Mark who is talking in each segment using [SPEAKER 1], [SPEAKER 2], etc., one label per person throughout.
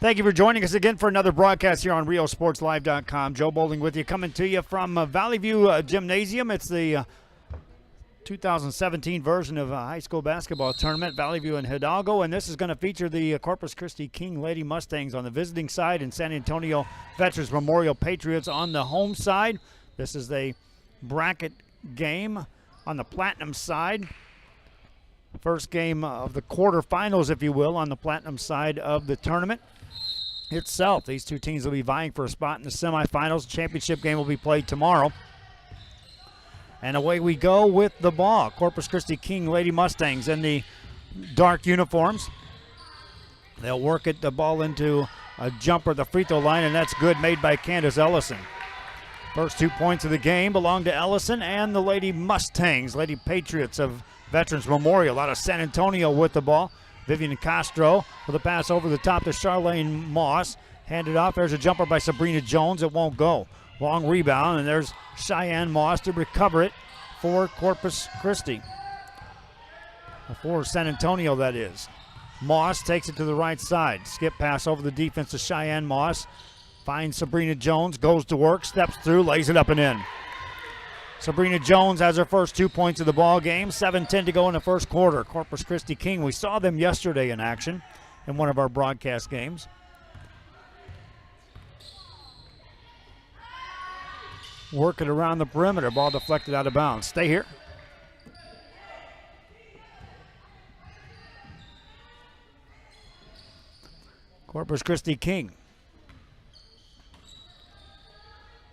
[SPEAKER 1] Thank you for joining us again for another broadcast here on RioSportsLive.com. Joe Bowling with you, coming to you from Valley View Gymnasium. It's the 2017 version of a high school basketball tournament, Valley View and Hidalgo, and this is going to feature the Corpus Christi King Lady Mustangs on the visiting side and San Antonio Veterans Memorial Patriots on the home side. This is a bracket game on the Platinum side. First game of the quarterfinals, if you will, on the Platinum side of the tournament itself. These two teams will be vying for a spot in the semifinals. Championship game will be played tomorrow. And away we go with the ball. Corpus Christi King Lady Mustangs in the dark uniforms. They'll work it, the ball into a jumper at the free throw line, and that's good, made by Candace Ellison. First 2 points of the game belong to Ellison and the Lady Mustangs, Lady Patriots of Veterans Memorial. Out of San Antonio with the ball. Vivian Castro with a pass over the top to Charlene Moss. Handed off. There's a jumper by Sabrina Jones. It won't go. Long rebound, and there's Cheyenne Moss to recover it for Corpus Christi. For San Antonio, that is. Moss takes it to the right side. Skip pass over the defense to Cheyenne Moss. Finds Sabrina Jones, goes to work, steps through, lays it up and in. Sabrina Jones has her first 2 points of the ball game. 7:10 to go in the first quarter. Corpus Christi King, we saw them yesterday in action in one of our broadcast games. Work it around the perimeter. Ball deflected out of bounds. Stay here. Corpus Christi King.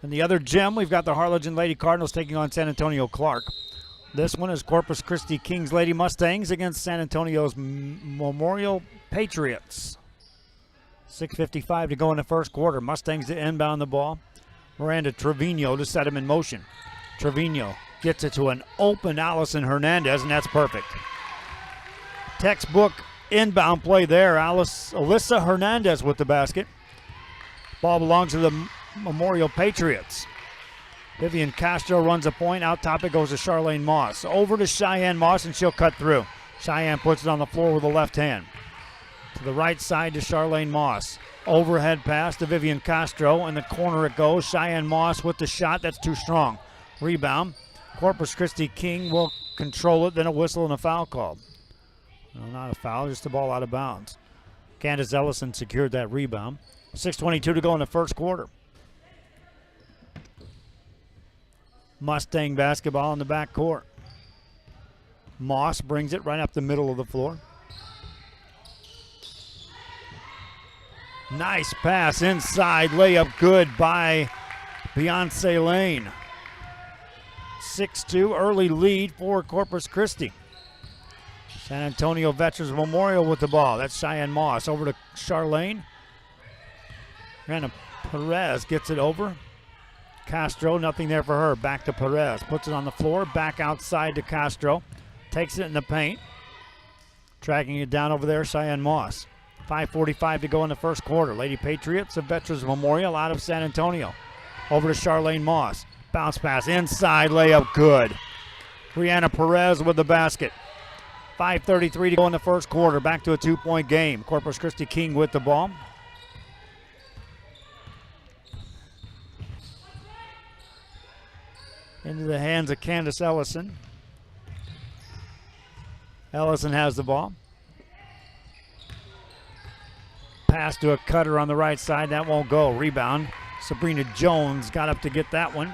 [SPEAKER 1] In the other gym, we've got the Harlingen Lady Cardinals taking on San Antonio Clark. This one is Corpus Christi Kings Lady Mustangs against San Antonio's Memorial Patriots. 6:55 to go in the first quarter. Mustangs to inbound the ball. Miranda Trevino to set him in motion. Trevino gets it to an open Allison Hernandez, and that's perfect. Textbook inbound play there. Alyssa Hernandez with the basket. Ball belongs to the Memorial Patriots. Vivian Castro runs a point. Out top it goes to Charlene Moss. Over to Cheyenne Moss, and she'll cut through. Cheyenne puts it on the floor with the left hand. To the right side to Charlene Moss. Overhead pass to Vivian Castro. In the corner it goes. Cheyenne Moss with the shot. That's too strong. Rebound. Corpus Christi King will control it. Then a whistle and a foul called. No, not a foul, just the ball out of bounds. Candace Ellison secured that rebound. 6:22 to go in the first quarter. Mustang basketball in the back court. Moss brings it right up the middle of the floor. Nice pass inside. Layup good by Beyonce Lane. 6-2 early lead for Corpus Christi. San Antonio Veterans Memorial with the ball. That's Cheyenne Moss. Over to Charlene. Rana Perez gets it over. Castro, nothing there for her. Back to Perez. Puts it on the floor. Back outside to Castro. Takes it in the paint. Tracking it down over there, Cheyenne Moss. 5:45 to go in the first quarter. Lady Patriots of Veterans Memorial out of San Antonio. Over to Charlene Moss. Bounce pass inside. Layup good. Brianna Perez with the basket. 5:33 to go in the first quarter. Back to a 2-point game. Corpus Christi King with the ball. Into the hands of Candace Ellison. Ellison has the ball. Pass to a cutter on the right side. That won't go. Rebound. Sabrina Jones got up to get that one.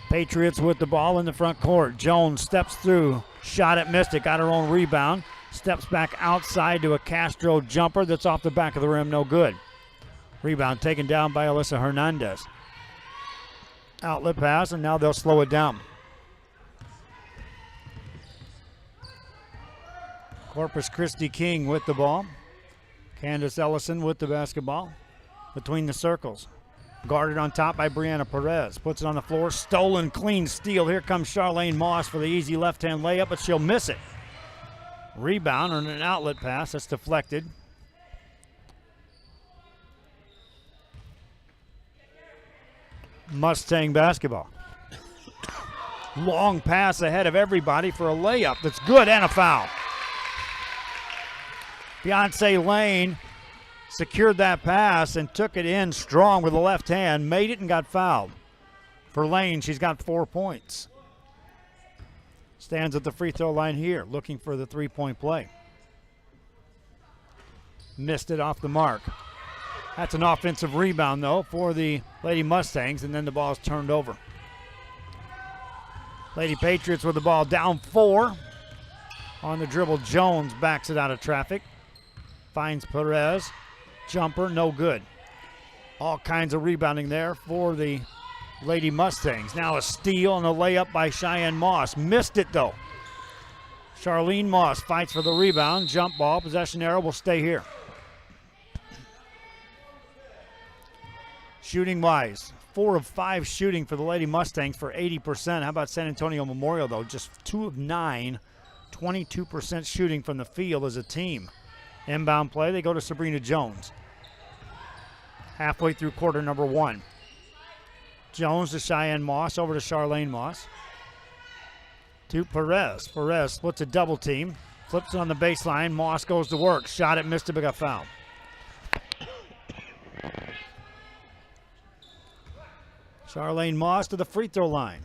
[SPEAKER 1] Patriots with the ball in the front court. Jones steps through. Shot it, missed it. Got her own rebound. Steps back outside to a Castro jumper that's off the back of the rim. No good. Rebound taken down by Alyssa Hernandez. Outlet pass, and now they'll slow it down. Corpus Christi King with the ball. Candace Ellison with the basketball. Between the circles. Guarded on top by Brianna Perez. Puts it on the floor. Stolen, clean steal. Here comes Charlene Moss for the easy left-hand layup, but she'll miss it. Rebound on an outlet pass. That's deflected. Mustang basketball. Long pass ahead of everybody for a layup that's good and a foul. Beyonce Lane secured that pass and took it in strong with the left hand, made it and got fouled. For Lane, she's got 4 points. Stands at the free throw line here, looking for the three-point play. Missed it off the mark. That's an offensive rebound, though, for the Lady Mustangs, and then the ball's turned over. Lady Patriots with the ball down 4. On the dribble, Jones backs it out of traffic. Finds Perez. Jumper, no good. All kinds of rebounding there for the Lady Mustangs. Now a steal and a layup by Cheyenne Moss. Missed it, though. Charlene Moss fights for the rebound. Jump ball. Possession arrow will stay here. Shooting-wise, 4 of 5 shooting for the Lady Mustangs for 80%. How about San Antonio Memorial, though? Just 2 of 9, 22% shooting from the field as a team. Inbound play, they go to Sabrina Jones. Halfway through quarter number 1. Jones to Cheyenne Moss, over to Charlene Moss. To Perez. Perez splits a double team. Flips it on the baseline. Moss goes to work. Shot it, missed it, but got fouled. Charlene Moss to the free throw line.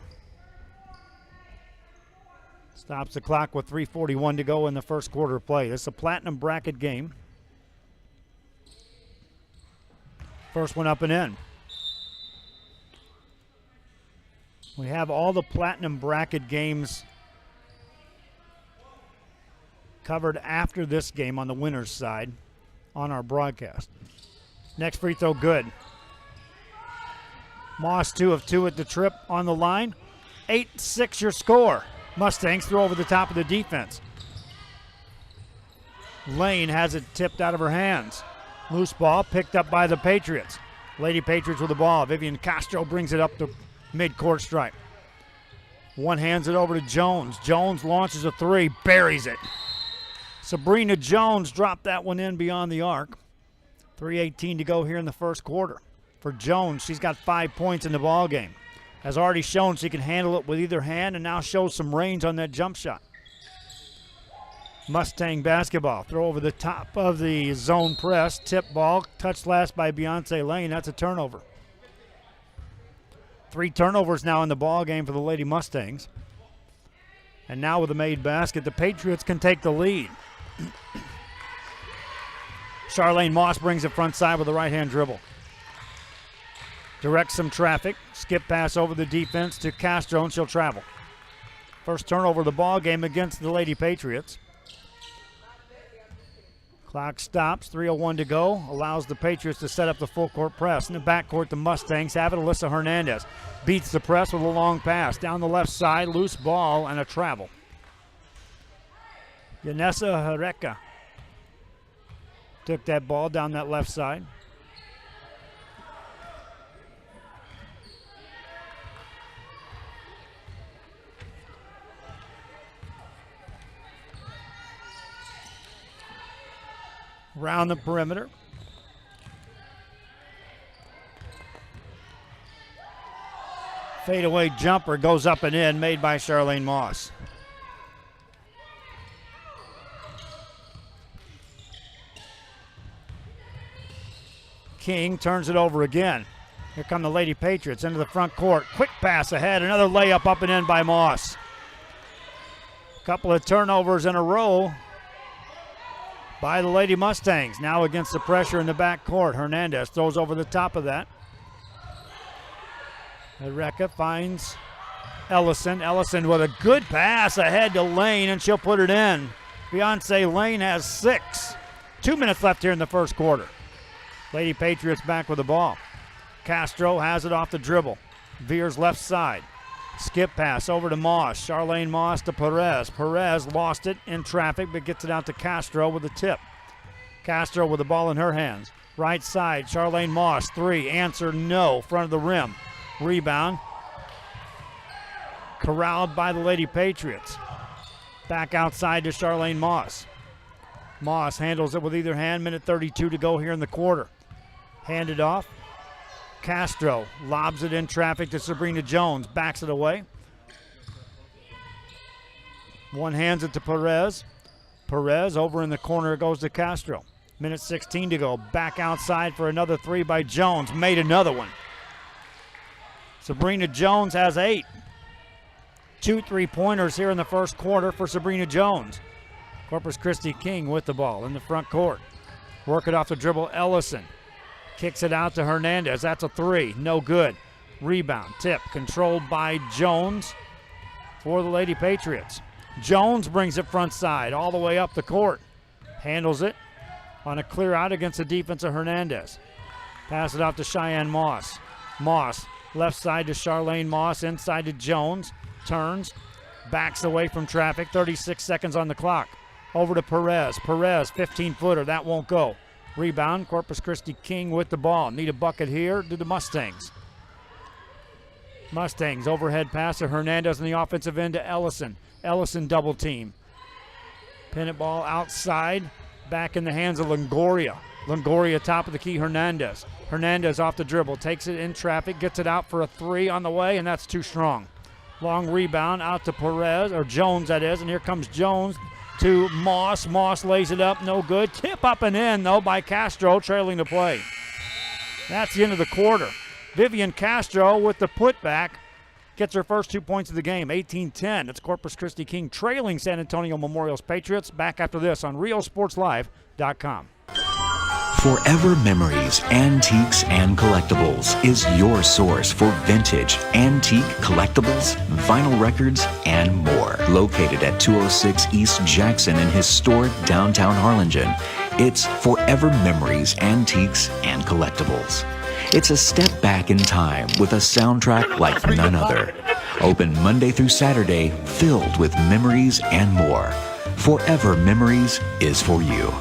[SPEAKER 1] Stops the clock with 3:41 to go in the first quarter of play. This is a platinum bracket game. First one up and in. We have all the platinum bracket games covered after this game on the winner's side on our broadcast. Next free throw, good. Moss 2 of 2 at the trip on the line. 8-6 your score. Mustangs throw over the top of the defense. Lane has it tipped out of her hands. Loose ball picked up by the Patriots. Lady Patriots with the ball. Vivian Castro brings it up the mid-court stripe. One hands it over to Jones. Jones launches a 3, buries it. Sabrina Jones dropped that one in beyond the arc. 3:18 to go here in the first quarter. For Jones, she's got 5 points in the ball game. Has already shown she can handle it with either hand and now shows some range on that jump shot. Mustang basketball. Throw over the top of the zone press. Tip ball. Touched last by Beyonce Lane. That's a turnover. 3 turnovers now in the ball game for the Lady Mustangs. And now with the made basket, the Patriots can take the lead. Charlene Moss brings it front side with a right-hand dribble. Directs some traffic. Skip pass over the defense to Castro, and she'll travel. First turnover of the ball game against the Lady Patriots. Clock stops. 3:01 to go. Allows the Patriots to set up the full court press. In the backcourt, the Mustangs have it. Alyssa Hernandez beats the press with a long pass. Down the left side, loose ball and a travel. Yanessa Hereka took that ball down that left side. Round the perimeter. Fadeaway jumper goes up and in, made by Charlene Moss. King turns it over again. Here come the Lady Patriots into the front court. Quick pass ahead, another layup up and in by Moss. Couple of turnovers in a row by the Lady Mustangs. Now against the pressure in the back court. Hernandez throws over the top of that. Hereka finds Ellison. Ellison with a good pass ahead to Lane, and she'll put it in. Beyonce Lane has 6. 2 minutes left here in the first quarter. Lady Patriots back with the ball. Castro has it off the dribble. Veers left side. Skip pass over to Moss. Charlene Moss to Perez. Perez lost it in traffic, but gets it out to Castro with the tip. Castro with the ball in her hands. Right side, Charlene Moss, 3. Answer, no. Front of the rim. Rebound. Corralled by the Lady Patriots. Back outside to Charlene Moss. Moss handles it with either hand. Minute 32 to go here in the quarter. Handed off. Castro lobs it in traffic to Sabrina Jones. Backs it away. One hands it to Perez. Perez over in the corner goes to Castro. Minute 16 to go. Back outside for another three by Jones. Made another one. Sabrina Jones has 8. 2 3-pointers here in the first quarter for Sabrina Jones. Corpus Christi King with the ball in the front court. Work it off the dribble, Ellison. Kicks it out to Hernandez. That's a 3. No good. Rebound, tip, controlled by Jones for the Lady Patriots. Jones brings it front side all the way up the court. Handles it on a clear out against the defense of Hernandez. Pass it off to Cheyenne Moss. Moss, left side to Charlene Moss, inside to Jones. Turns, backs away from traffic. 36 seconds on the clock. Over to Perez. Perez, 15-footer. That won't go. Rebound, Corpus Christi King with the ball. Need a bucket here to the Mustangs. Mustangs, overhead pass to Hernandez in the offensive end to Ellison. Ellison double team. Pin it ball outside. Back in the hands of Longoria. Longoria top of the key, Hernandez. Hernandez off the dribble. Takes it in traffic. Gets it out for a 3 on the way, and that's too strong. Long rebound out to Perez, or Jones that is, and here comes Jones to Moss. Moss lays it up, no good. Tip up and in, though, by Castro, trailing the play. That's the end of the quarter. Vivian Castro with the putback gets her first 2 points of the game, 18-10. It's Corpus Christi King trailing San Antonio Memorial's Patriots. Back after this on RioSportsLive.com.
[SPEAKER 2] Forever Memories, Antiques and Collectibles is your source for vintage, antique collectibles, vinyl records, and more. Located at 206 East Jackson in historic downtown Harlingen, it's Forever Memories, Antiques and Collectibles. It's a step back in time with a soundtrack like none other. Open Monday through Saturday, filled with memories and more. Forever Memories is for you.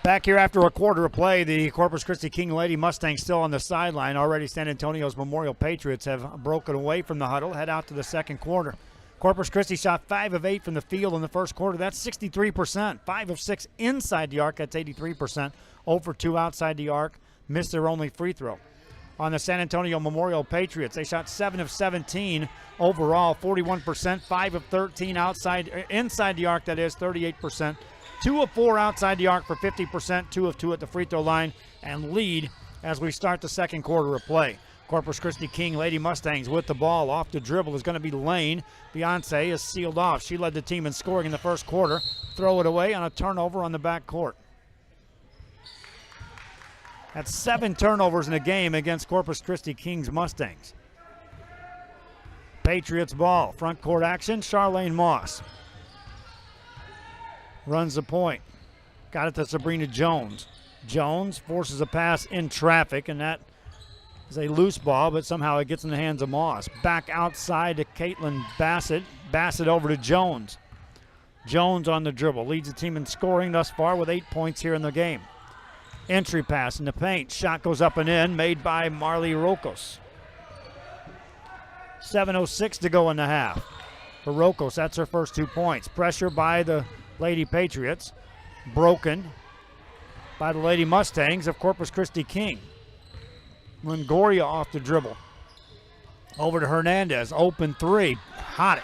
[SPEAKER 1] Back here after a quarter of play, the Corpus Christi King Lady Mustangs still on the sideline. Already San Antonio's Memorial Patriots have broken away from the huddle, head out to the second quarter. Corpus Christi shot 5 of 8 from the field in the first quarter. That's 63%. 5 of 6 inside the arc. That's 83%. 0 for 2 outside the arc. Missed their only free throw. On the San Antonio Memorial Patriots, they shot 7 of 17 overall, 41%. 5 of 13 inside the arc, that is 38%. 2 of 4 outside the arc for 50%, 2 of 2 at the free throw line, and lead as we start the second quarter of play. Corpus Christi King Lady Mustangs with the ball. Off the dribble is going to be Lane. Beyonce is sealed off. She led the team in scoring in the first quarter. Throw it away on a turnover on the back court. That's 7 turnovers in a game against Corpus Christi King's Mustangs. Patriots ball. Front court action. Charlene Moss runs the point. Got it to Sabrina Jones. Jones forces a pass in traffic, and that is a loose ball, but somehow it gets in the hands of Moss. Back outside to Caitlin Bassett. Bassett over to Jones. Jones on the dribble. Leads the team in scoring thus far with 8 points here in the game. Entry pass in the paint. Shot goes up and in, made by Marley Rocos. 7:06 to go in the half. For Rocos, that's her first 2 points. Pressure by the Lady Patriots. Broken by the Lady Mustangs of Corpus Christi King. Longoria off the dribble. Over to Hernandez. Open 3. Hot it.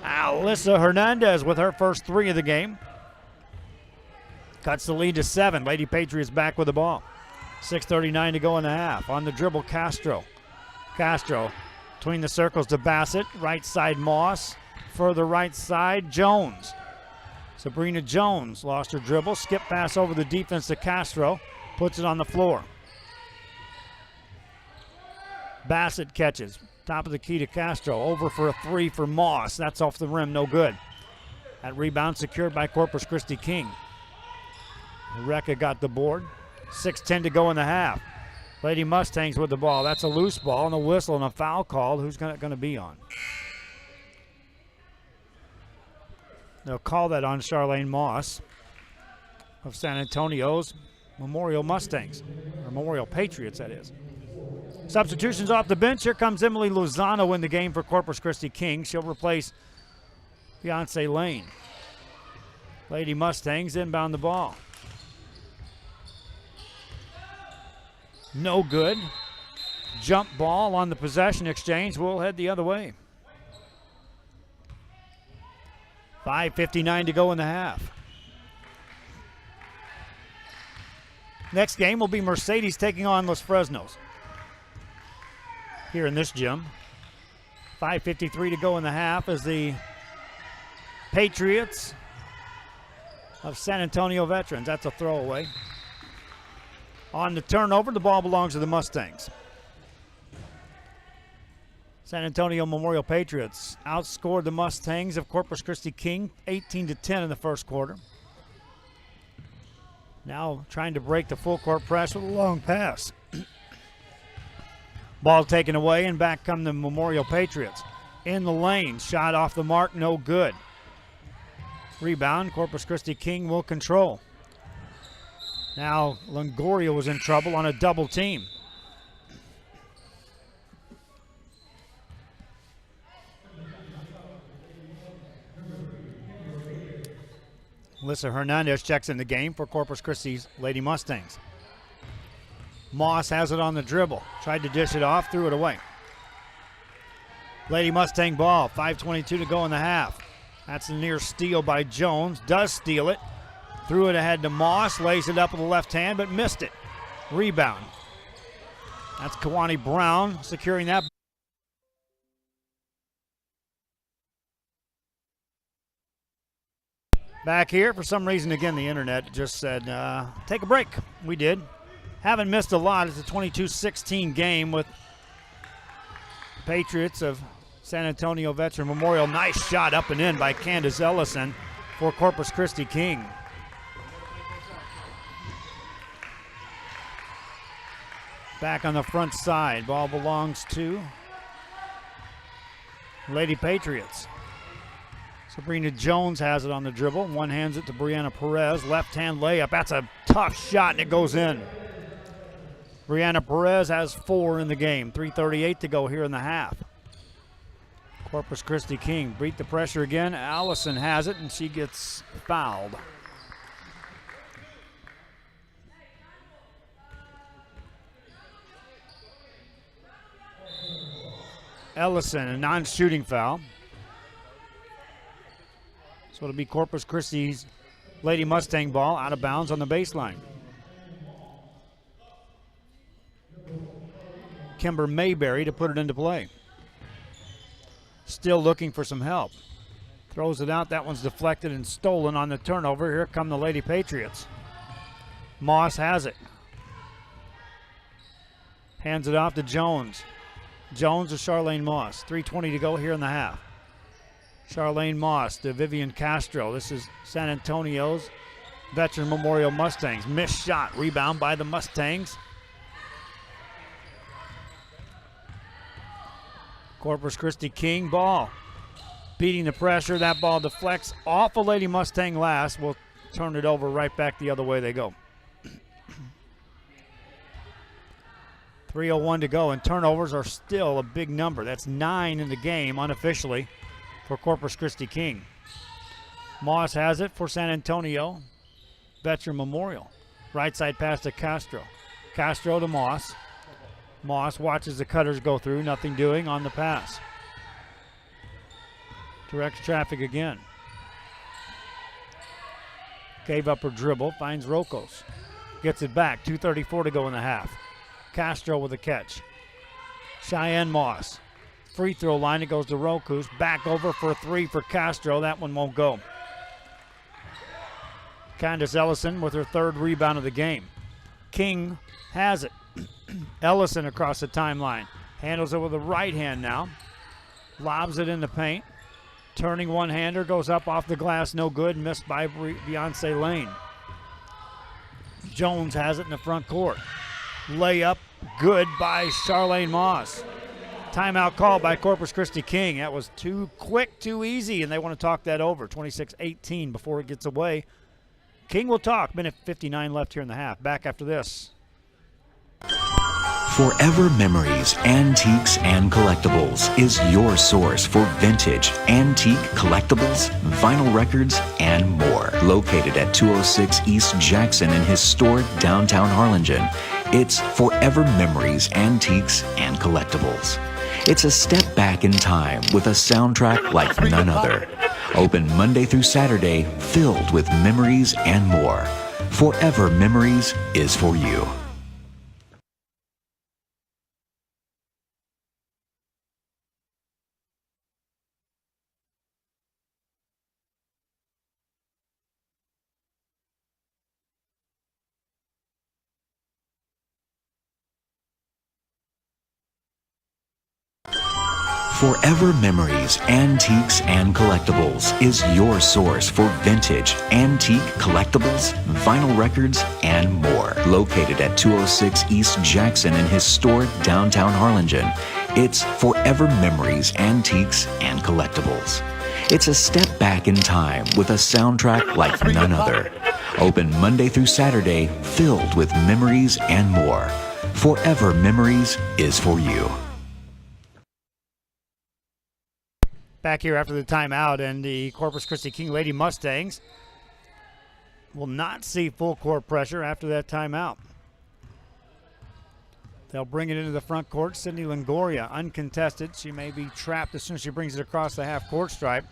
[SPEAKER 1] Alyssa Hernandez with her first 3 of the game. Cuts the lead to 7. Lady Patriots back with the ball. 6:39 to go in the half. On the dribble, Castro. Castro between the circles to Bassett. Right side, Moss. Further right side, Jones. Sabrina Jones lost her dribble. Skip pass over the defense to Castro. Puts it on the floor. Bassett catches. Top of the key to Castro. Over for a 3 for Moss. That's off the rim, no good. That rebound secured by Corpus Christi King. Rekka got the board. 6:10 to go in the half. Lady Mustangs with the ball. That's a loose ball and a whistle and a foul called. Who's going to be on? They'll call that on Charlene Moss of San Antonio's Memorial Mustangs, or Memorial Patriots, that is. Substitutions off the bench. Here comes Emily Lozano in the game for Corpus Christi King. She'll replace Beyonce Lane. Lady Mustangs inbound the ball. No good. Jump ball on the possession exchange. We'll head the other way. 5:59 to go in the half. Next game will be Mercedes taking on Los Fresnos here in this gym. 5:53 to go in the half as the Patriots of San Antonio Veterans. That's a throwaway. On the turnover, the ball belongs to the Mustangs. San Antonio Memorial Patriots outscored the Mustangs of Corpus Christi King 18-10 in the first quarter. Now trying to break the full court press with a long pass. Ball taken away, and back come the Memorial Patriots. In the lane, shot off the mark, no good. Rebound, Corpus Christi King will control. Now Longoria was in trouble on a double team. Alyssa Hernandez checks in the game for Corpus Christi's Lady Mustangs. Moss has it on the dribble. Tried to dish it off, threw it away. Lady Mustang ball, 5:22 to go in the half. That's a near steal by Jones. Does steal it. Threw it ahead to Moss. Lays it up with the left hand, but missed it. Rebound. That's Kawani Brown securing that. Back here, for some reason, again, the internet just said, take a break. We did. Haven't missed a lot. It's a 22-16 game with Patriots of San Antonio Veteran Memorial. Nice shot up and in by Candace Ellison for Corpus Christi King. Back on the front side. Ball belongs to Lady Patriots. Sabrina Jones has it on the dribble. One hands it to Brianna Perez. Left hand layup. That's a tough shot, and it goes in. Brianna Perez has 4 in the game. 3:38 to go here in the half. Corpus Christi King beat the pressure again. Allison has it, and she gets fouled. Ellison, a non-shooting foul. So it'll be Corpus Christi's Lady Mustang ball out of bounds on the baseline. Kimber Mayberry to put it into play. Still looking for some help. Throws it out. That one's deflected and stolen on the turnover. Here come the Lady Patriots. Moss has it. Hands it off to Jones. Jones to Charlene Moss. 3:20 to go here in the half. Charlene Moss to Vivian Castro. This is San Antonio's Veteran Memorial Mustangs. Missed shot. Rebound by the Mustangs. Corpus Christi King ball. Beating the pressure. That ball deflects off a Lady Mustang last. We'll turn it over right back the other way they go. 3:01 to go, and turnovers are still a big number. That's 9 in the game unofficially for Corpus Christi King. Moss has it for San Antonio Veteran Memorial. Right side pass to Castro. Castro to Moss. Moss watches the cutters go through, nothing doing on the pass. Directs traffic again. Gave up her dribble, finds Rocos. Gets it back, 2:34 to go in the half. Castro with a catch. Cheyenne Moss. Free throw line, it goes to Rocos. Back over for a 3 for Castro. That one won't go. Candace Ellison with her 3rd rebound of the game. King has it. Ellison across the timeline. Handles it with the right hand now. Lobs it in the paint. Turning one-hander, goes up off the glass, no good. Missed by Beyonce Lane. Jones has it in the front court. Layup, good by Charlene Moss. Timeout called by Corpus Christi King. That was too quick, too easy, and they want to talk that over. 26-18 before it gets away. King will talk. Minute 59 left here in the half. Back after this.
[SPEAKER 2] Forever Memories, Antiques, and Collectibles is your source for vintage, antique collectibles, vinyl records, and more. Located at 206 East Jackson in historic downtown Harlingen, it's Forever Memories, Antiques, and Collectibles. It's a step back in time with a soundtrack like none other. Open Monday through Saturday, filled with memories and more. Forever Memories is for you. Forever Memories, Antiques, and Collectibles is your source for vintage, antique collectibles, vinyl records, and more. Located at 206 East Jackson in historic downtown Harlingen, it's Forever Memories, Antiques, and Collectibles. It's a step back in time with a soundtrack like none other. Open Monday through Saturday, filled with memories and more. Forever Memories is for you.
[SPEAKER 1] Back here after the timeout, and the Corpus Christi King Lady Mustangs will not see full court pressure after that timeout. They'll bring it into the front court. Sydney Longoria, uncontested. She may be trapped as soon as she brings it across the half-court stripe.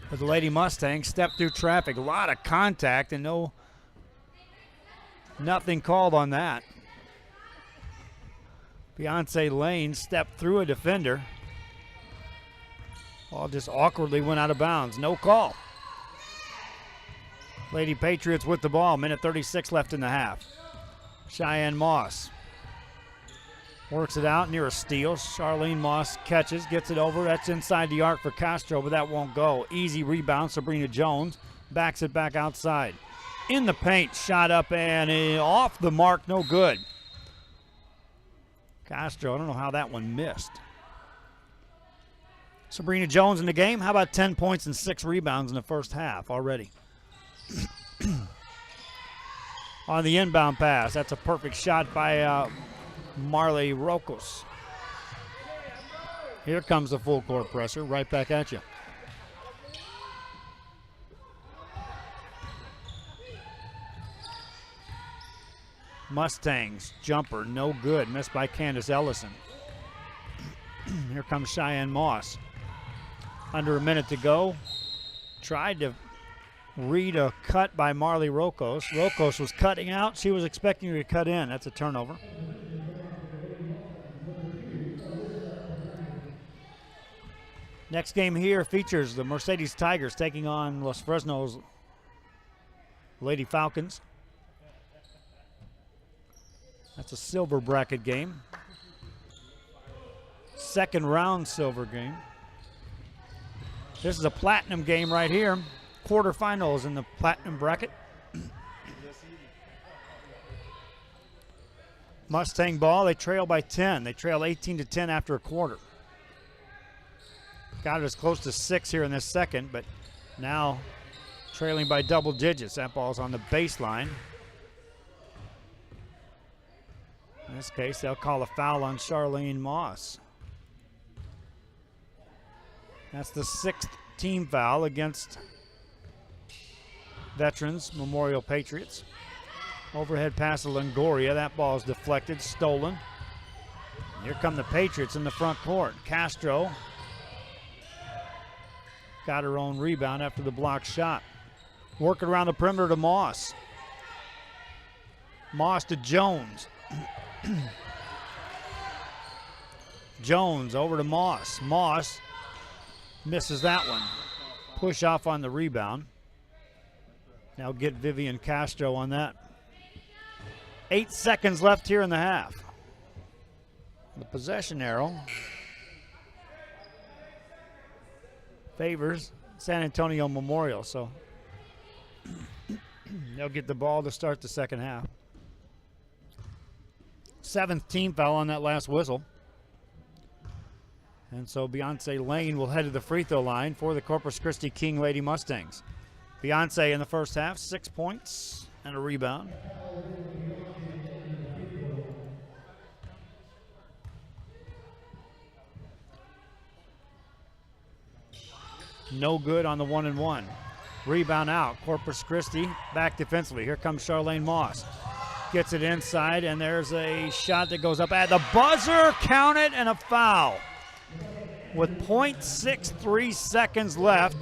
[SPEAKER 1] But the Lady Mustangs step through traffic. A lot of contact and nothing called on that. Beyonce Lane stepped through a defender. Ball just awkwardly went out of bounds. No call. Lady Patriots with the ball. Minute 36 left in the half. Cheyenne Moss works it out near a steal. Charlene Moss catches, gets it over. That's inside the arc for Castro, but that won't go. Easy rebound. Sabrina Jones backs it back outside. In the paint, shot up and off the mark. No good. Castro, I don't know how that one missed. Sabrina Jones in the game. How about 10 points and 6 rebounds in the first half already? On the inbound pass, that's a perfect shot by Marley Rokos. Here comes the full court pressure right back at you. Mustangs jumper, no good. Missed by Candace Ellison. Here comes Cheyenne Moss. Under a minute to go. Tried to read a cut by Marley Rokos. Rokos was cutting out. She was expecting her to cut in. That's a turnover. Next game here features the Mercedes Tigers taking on Los Fresnos Lady Falcons. That's a silver bracket game. Second round silver game. This is a platinum game right here. Quarterfinals in the platinum bracket. Mustang ball, they trail by 10. They trail 18-10 after a quarter. Got it as close to 6 here in this second, but now trailing by double digits. That ball's on the baseline. In this case, they'll call a foul on Charlene Moss. That's the 6th team foul against Veterans Memorial Patriots. Overhead pass to Longoria. That ball is deflected, stolen. Here come the Patriots in the front court. Castro got her own rebound after the block shot. Working around the perimeter to Moss. Moss to Jones. Jones over to Moss. Moss misses that one. Push off on the rebound. Now get Vivian Castro on that. 8 seconds left here in the half. The possession arrow favors San Antonio Memorial, so they'll get the ball to start the second half. 7th team foul on that last whistle. And so Beyonce Lane will head to the free throw line for the Corpus Christi King Lady Mustangs. Beyonce in the first half, 6 points and a rebound. No good on the 1-and-1. Rebound out. Corpus Christi back defensively. Here comes Charlene Moss. Gets it inside, and there's a shot that goes up at the buzzer. Count it, and a foul. With .63 seconds left,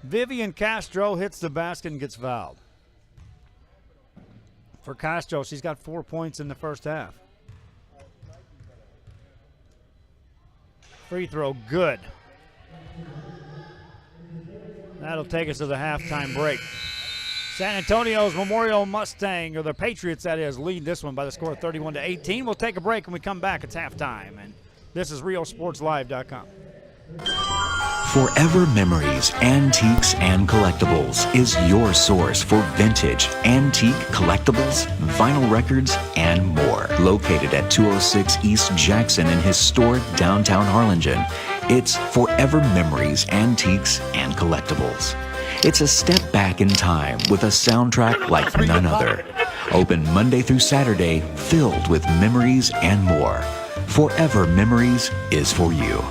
[SPEAKER 1] Vivian Castro hits the basket and gets fouled. For Castro, she's got 4 points in the first half. Free throw, good. That'll take us to the halftime break. San Antonio's Memorial Mustang, or the Patriots that is, lead this one by the score of 31-18. We'll take a break. When we come back, it's halftime. And this is RioSportsLive.com.
[SPEAKER 2] Forever Memories, Antiques, and Collectibles is your source for vintage, antique, collectibles, vinyl records, and more. Located at 206 East Jackson in historic downtown Harlingen, it's Forever Memories, Antiques, and Collectibles. It's a step back in time with a soundtrack like none other. Open Monday through Saturday, filled with memories and more. Forever Memories is for you.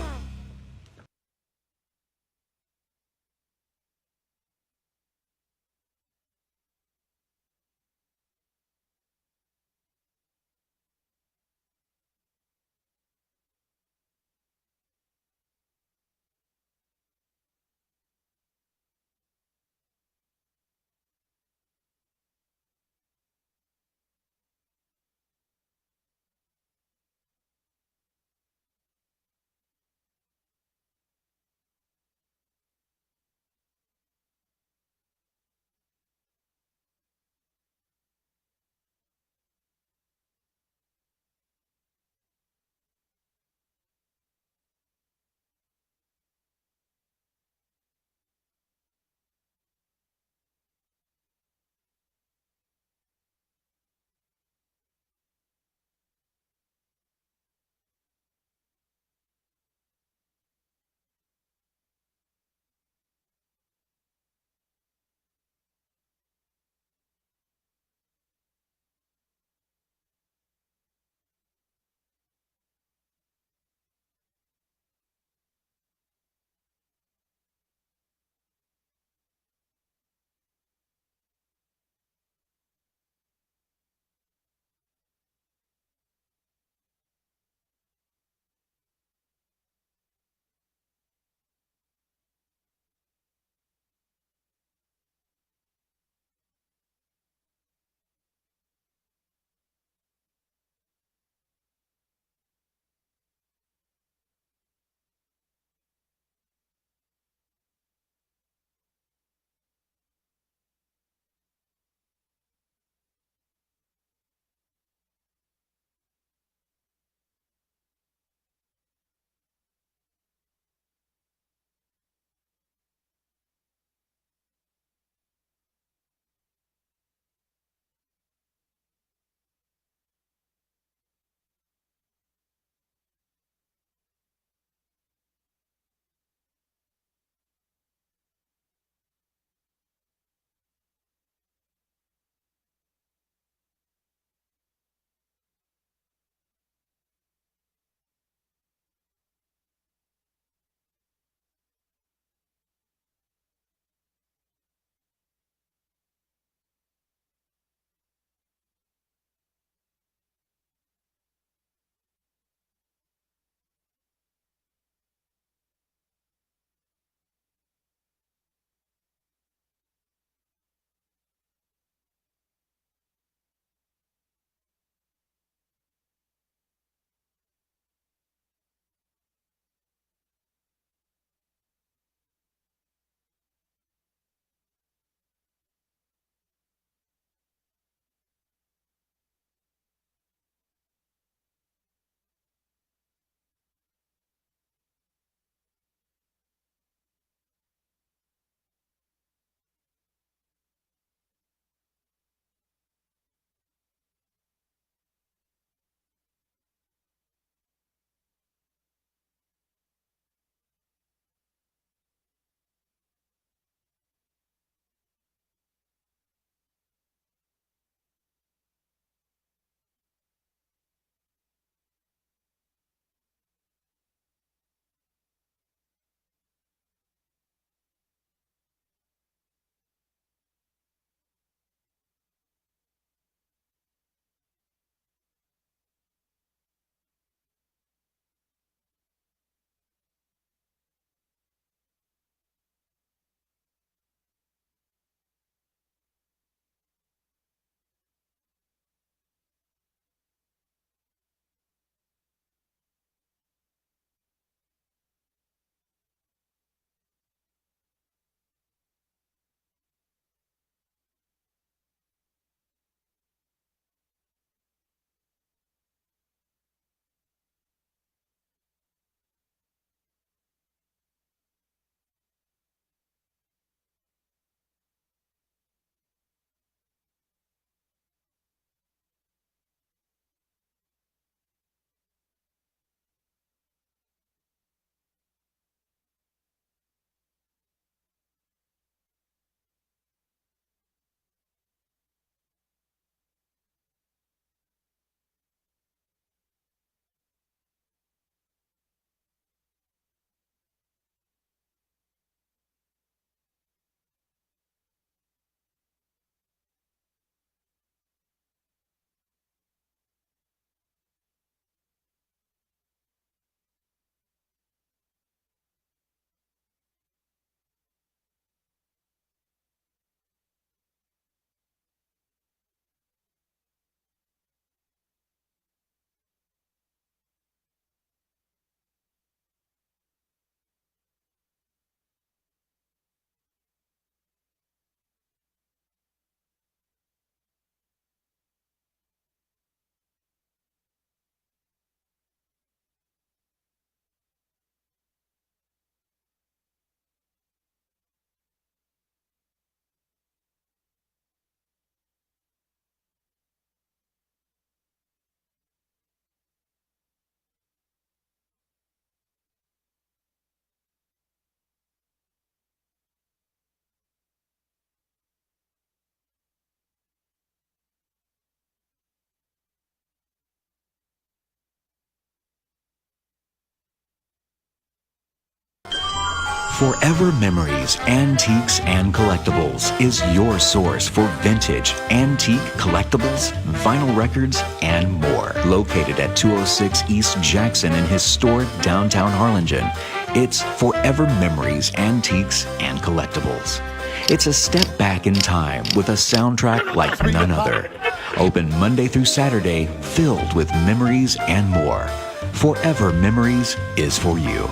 [SPEAKER 2] Forever Memories, Antiques, and Collectibles is your source for vintage, antique, collectibles, vinyl records, and more. Located at 206 East Jackson in historic downtown Harlingen, it's Forever Memories, Antiques, and Collectibles. It's a step back in time with a soundtrack like none other. Open Monday through Saturday, filled with memories and more. Forever Memories is for you.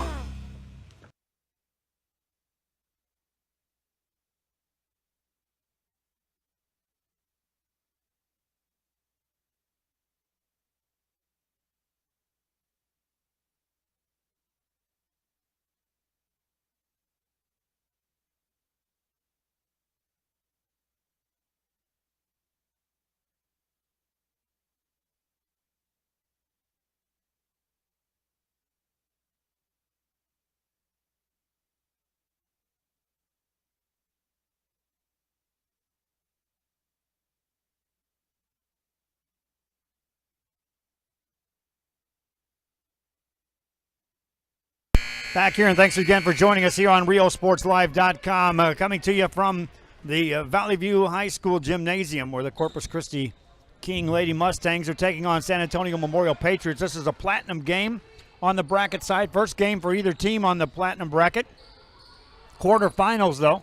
[SPEAKER 1] Back here, and thanks again for joining us here on RioSportsLive.com. Coming to you from the Valley View High School Gymnasium, where the Corpus Christi King Lady Mustangs are taking on San Antonio Memorial Patriots. This is a platinum game on the bracket side. First game for either team on the platinum bracket. Quarterfinals, though,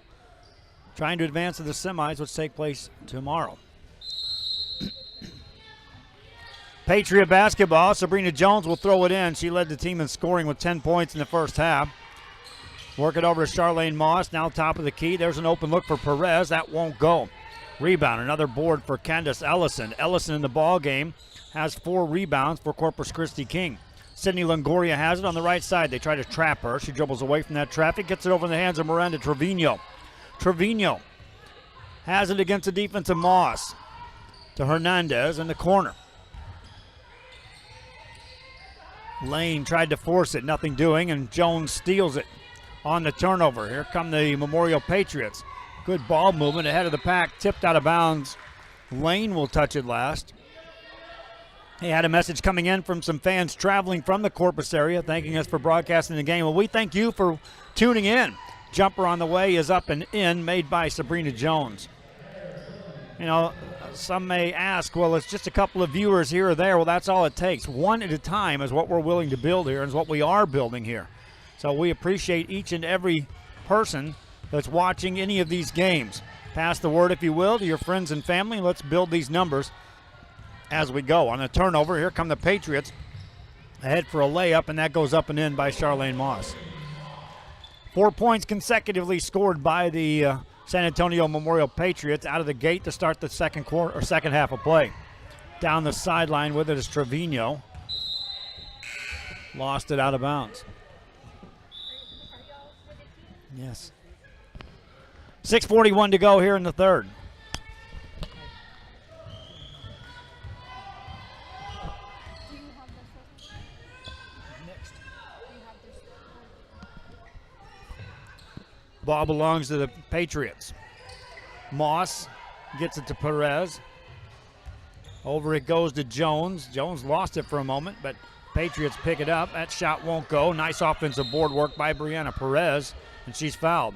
[SPEAKER 1] trying to advance to the semis, which take place tomorrow. Patriot basketball, Sabrina Jones will throw it in. She led the team in scoring with 10 points in the first half. Work it over to Charlene Moss, now top of the key. There's an open look for Perez. That won't go. Rebound, another board for Candace Ellison. Ellison in the ball game has 4 rebounds for Corpus Christi King. Sydney Longoria has it on the right side. They try to trap her. She dribbles away from that traffic, gets it over in the hands of Miranda Trevino. Trevino has it against the defense of Moss. To Hernandez in the corner. Lane tried to force it, nothing doing, and Jones steals it on the turnover. Here come the Memorial Patriots. Good ball movement ahead of the pack, tipped out of bounds. Lane will touch it last. He had a message coming in from some fans traveling from the Corpus area, thanking us for broadcasting the game. Well, we thank you for tuning in. Jumper on the way is up and in, made by Sabrina Jones. You know, some may ask, well, it's just a couple of viewers here or there. Well, that's all it takes. One at a time is what we're willing to build here and is what we are building here. So we appreciate each and every person that's watching any of these games. Pass the word, if you will, to your friends and family. Let's build these numbers as we go. On a turnover, here come the Patriots. Ahead for a layup, and that goes up and in by Charlene Moss. 4 points consecutively scored by the San Antonio Memorial Patriots out of the gate to start the second half of play. Down the sideline with it is Trevino. Lost it out of bounds. Yes. 6:41 to go here in the third. Ball belongs to the Patriots. Moss gets it to Perez. Over it goes to Jones. Jones lost it for a moment, but Patriots pick it up. That shot won't go. Nice offensive board work by Brianna Perez, and she's fouled.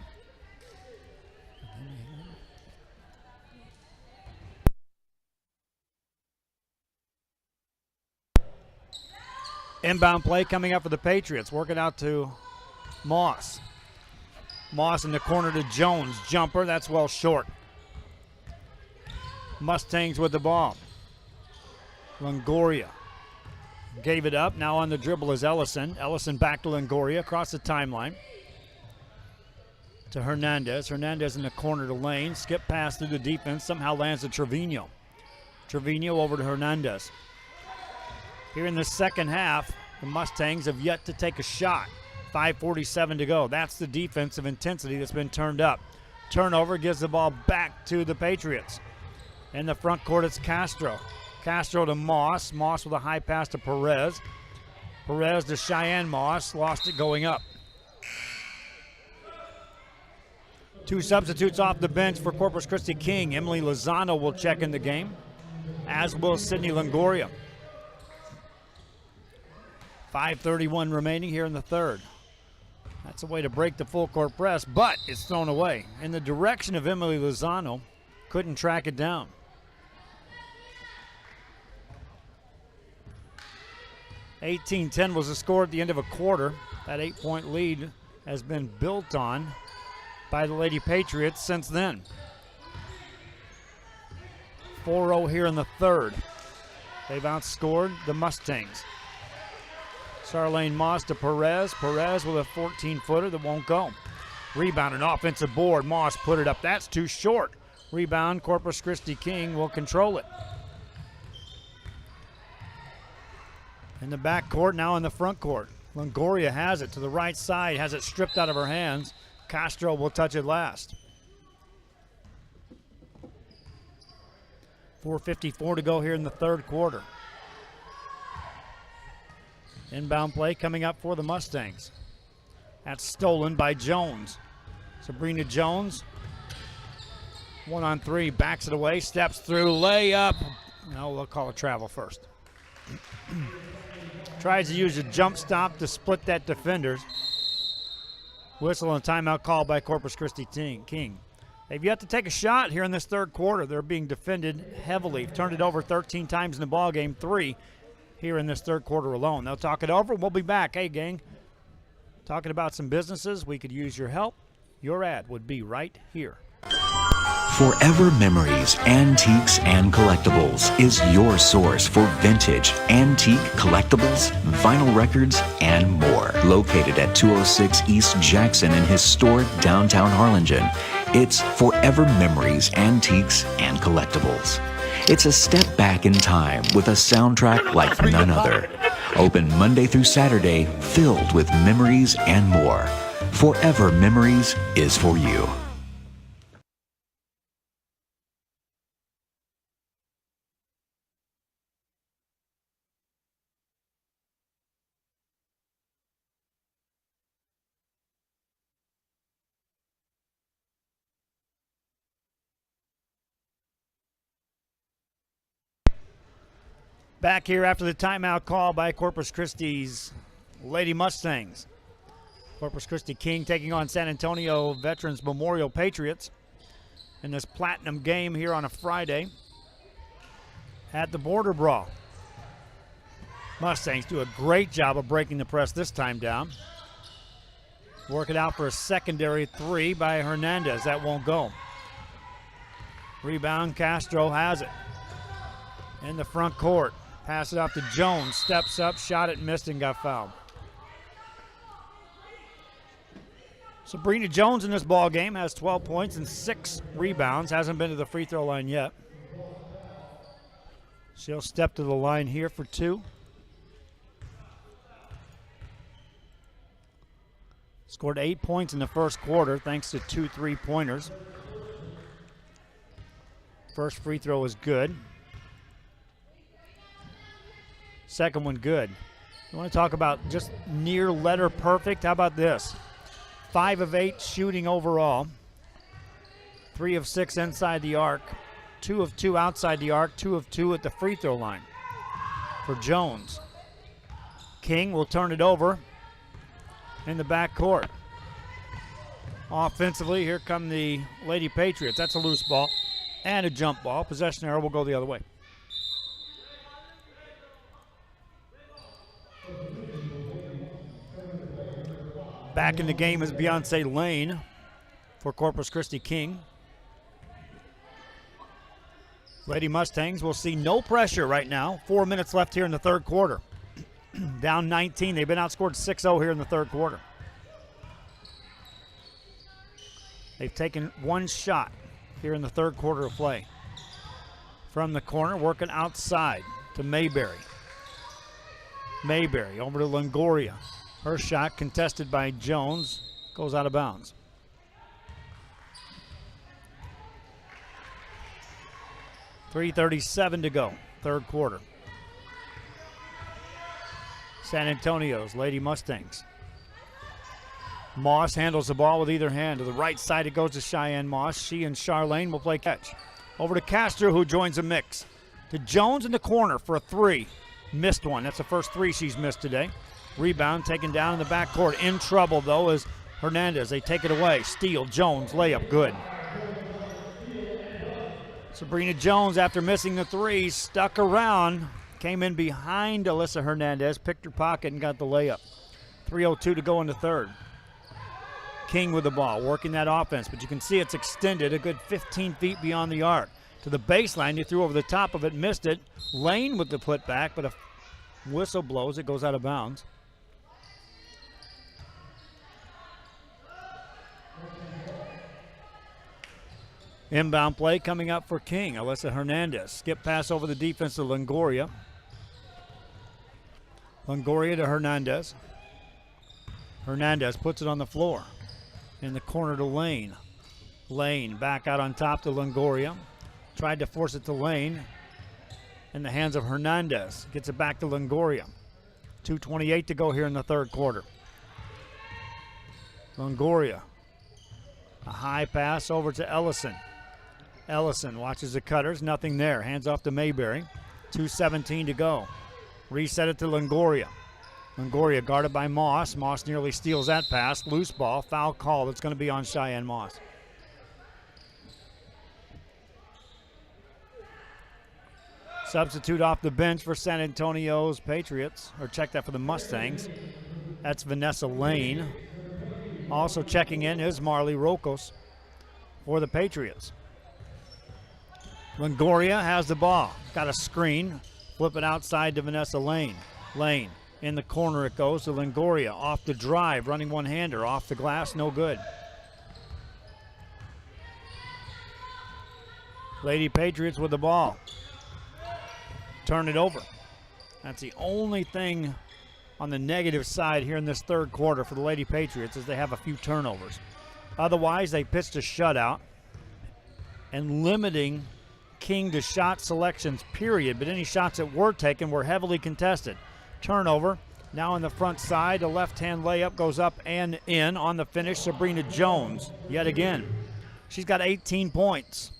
[SPEAKER 1] Inbound play coming up for the Patriots. Work it out to Moss. Moss in the corner to Jones. Jumper, that's well short. Mustangs with the ball. Longoria gave it up. Now on the dribble is Ellison. Ellison back to Longoria across the timeline. To Hernandez. Hernandez in the corner to Lane. Skip pass through the defense. Somehow lands to Trevino. Trevino over to Hernandez. Here in the second half, the Mustangs have yet to take a shot. 5:47 to go. That's the defensive intensity that's been turned up. Turnover gives the ball back to the Patriots. In the front court, it's Castro. Castro to Moss. Moss with a high pass to Perez. Perez to Cheyenne Moss. Lost it going up. 2 substitutes off the bench for Corpus Christi King. Emily Lozano will check in the game, as will Sydney Longoria. 5:31 remaining here in the third. That's a way to break the full court press, but it's thrown away in the direction of Emily Lozano. Couldn't track it down. (18-10) was the score at the end of a quarter. That 8-point lead has been built on by the Lady Patriots since then. 4-0 here in the third. They've outscored the Mustangs. Charlene Moss to Perez. Perez with a 14-footer that won't go. Rebound, an offensive board. Moss put it up. That's too short. Rebound, Corpus Christi King will control it. In the back court, now in the front court. Longoria has it to the right side, has it stripped out of her hands. Castro will touch it last. 4:54 to go here in the third quarter. Inbound play coming up for the Mustangs. That's stolen by Jones. Sabrina Jones, 1-on-3, backs it away, steps through, layup. No, we'll call it travel first. Tries to use a jump stop to split that defenders. Whistle and timeout call by Corpus Christi King. They've yet to take a shot here in this third quarter. They're being defended heavily. Turned it over 13 times in the ball game, 3 here in this third quarter alone. They'll talk it over. We'll be back. Hey, gang, talking about some businesses we could use your help. Your ad would be right here.
[SPEAKER 2] Forever Memories, Antiques, and Collectibles is your source for vintage, antique collectibles, vinyl records, and more. Located at 206 East Jackson in historic downtown Harlingen, it's Forever Memories, Antiques, and Collectibles. It's a step back in time with a soundtrack like none other. Open Monday through Saturday, filled with memories and more. Forever Memories is for you.
[SPEAKER 1] Back here after the timeout call by Corpus Christi's Lady Mustangs. Corpus Christi King taking on San Antonio Veterans Memorial Patriots in this platinum game here on a Friday at the Border Brawl. Mustangs do a great job of breaking the press this time down. Work it out for a secondary 3 by Hernandez. That won't go. Rebound, Castro has it in the front court. Pass it off to Jones. Steps up, shot it, missed, and got fouled. Sabrina Jones in this ball game has 12 points and 6 rebounds. Hasn't been to the free throw line yet. She'll step to the line here for 2. Scored 8 points in the first quarter thanks to 2 3-pointers. First free throw is good. Second one good. You want to talk about just near letter perfect? How about this? 5 of 8 shooting overall. 3 of 6 inside the arc. 2 of 2 outside the arc. 2 of 2 at the free throw line for Jones. King will turn it over in the back court. Offensively, here come the Lady Patriots. That's a loose ball and a jump ball. Possession arrow will go the other way. Back in the game is Beyonce Lane for Corpus Christi King. Lady Mustangs will see no pressure right now. 4 minutes left here in the third quarter. Down 19. They've been outscored 6-0 here in the third quarter. They've taken 1 shot here in the third quarter of play. From the corner, working outside to Mayberry. Mayberry over to Longoria. Her shot contested by Jones, goes out of bounds. .337 to go, third quarter. San Antonio's Lady Mustangs. Moss handles the ball with either hand. To the right side it goes to Cheyenne Moss. She and Charlene will play catch. Over to Castro, who joins the mix. To Jones in the corner for a 3. Missed one. That's the first 3 she's missed today. Rebound taken down in the backcourt. In trouble, though, is Hernandez. They take it away. Steal, Jones, layup, good. Sabrina Jones, after missing the three, stuck around. Came in behind Alyssa Hernandez, picked her pocket, and got the layup. 3:02 to go in the third. King with the ball, working that offense, but you can see it's extended a good 15 feet beyond the arc. To the baseline, he threw over the top of it, missed it. Lane with the putback, but a whistle blows, it goes out of bounds. Inbound play coming up for King. Alyssa Hernandez. Skip pass over the defense to Longoria. Longoria to Hernandez. Hernandez puts it on the floor. In the corner to Lane. Lane back out on top to Longoria. Tried to force it to Lane. In the hands of Hernandez. Gets it back to Longoria. 2:28 to go here in the third quarter. Longoria. A high pass over to Ellison. Ellison watches the cutters, nothing there. Hands off to Mayberry. 2:17 to go. Reset it to Longoria. Longoria guarded by Moss. Moss nearly steals that pass. Loose ball, foul call. That's going to be on Cheyenne Moss. Substitute off the bench for San Antonio's Patriots, or check that for the Mustangs. That's Vanessa Lane. Also checking in is Marley Rocos for the Patriots. Longoria has the ball. Got a screen. Flip it outside to Vanessa Lane. Lane in the corner it goes to Longoria. Off the drive, running one-hander. Off the glass, no good. Lady Patriots with the ball. Turn it over. That's the only thing on the negative side here in this third quarter for the Lady Patriots is they have a few turnovers. Otherwise, they pitched a shutout and limiting King to shot selections, period. But any shots that were taken were heavily contested. Turnover. Now on the front side, a left-hand layup goes up and in. On the finish, Sabrina Jones yet again. She's got 18 points.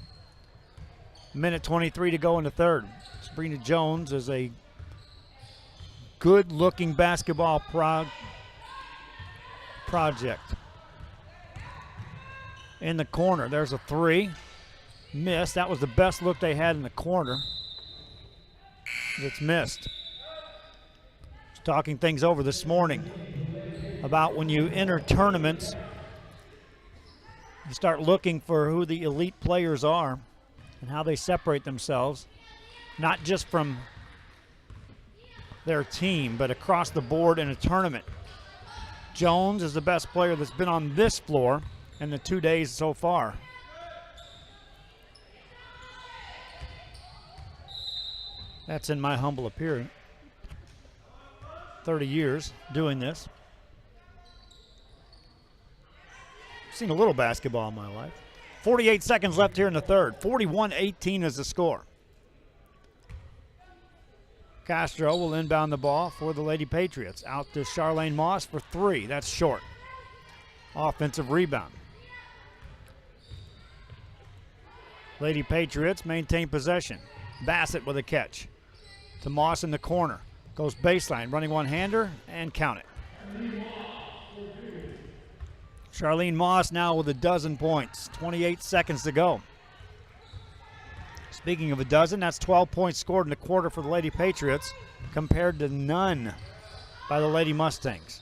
[SPEAKER 1] Minute 23 to go in the third. Sabrina Jones is a good-looking basketball project. In the corner, there's a three. Missed. That was the best look they had in the corner. It's missed. Just talking things over this morning about when you enter tournaments, you start looking for who the elite players are and how they separate themselves, not just from their team, but across the board in a tournament. Jones is the best player that's been on this floor in the 2 days so far. That's in my humble opinion. 30 years doing this. Seen a little basketball in my life. 48 seconds left here in the third. 41-18 is the score. Castro will inbound the ball for the Lady Patriots. Out to Charlene Moss for three. That's short. Offensive rebound. Lady Patriots maintain possession. Bassett with a catch. To Moss in the corner. Goes baseline, running one-hander, and count it. Charlene Moss now with a dozen points. 28 seconds to go. Speaking of a dozen, that's 12 points scored in the quarter for the Lady Patriots compared to none by the Lady Mustangs.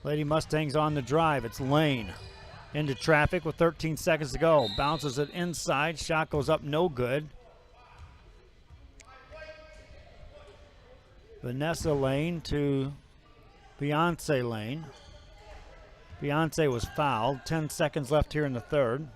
[SPEAKER 1] Lady Mustangs on the drive. It's Lane into traffic with 13 seconds to go. Bounces it inside. Shot goes up, no good. Vanessa Lane to Beyonce Lane. Beyonce was fouled. 10 seconds left here in the third.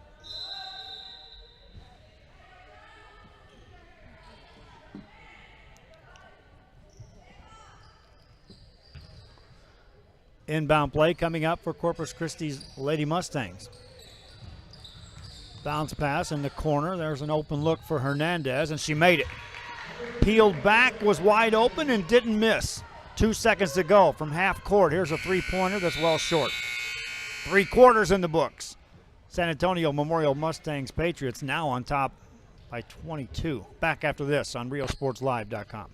[SPEAKER 1] Inbound play coming up for Corpus Christi's Lady Mustangs. Bounce pass in the corner. There's an open look for Hernandez, and she made it. Peeled back, was wide open, and didn't miss. 2 seconds to go from half court. Here's a three-pointer that's well short. 3 quarters in the books. San Antonio Memorial Mustangs Patriots now on top by 22. Back after this on RioSportsLive.com.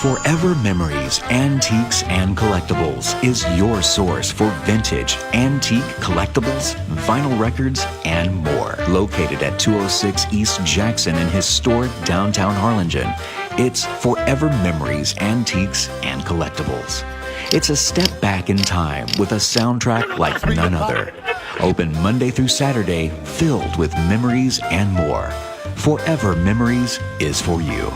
[SPEAKER 2] Forever Memories, Antiques, and Collectibles is your source for vintage, antique, collectibles, vinyl records, and more. Located at 206 East Jackson in historic downtown Harlingen, it's Forever Memories, Antiques, and Collectibles. It's a step back in time with a soundtrack like none other. Open Monday through Saturday, filled with memories and more. Forever Memories is for you.